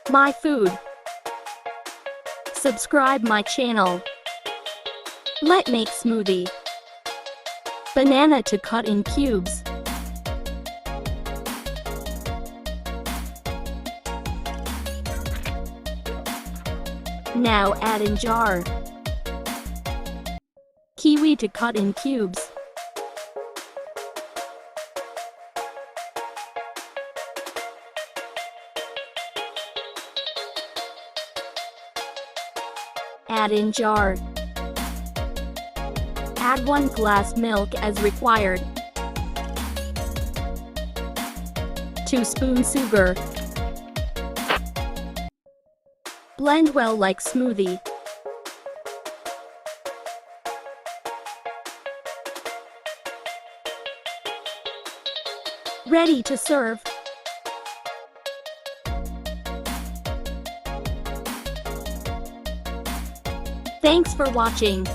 my food. Subscribe my channel. Let's make smoothie. Banana to cut in cubes. Now add in jar. Kiwi to cut in cubes. Add in jar. Add 1 glass milk as required. 2 spoons sugar. Blend well like smoothie. Ready to serve. Thanks for watching.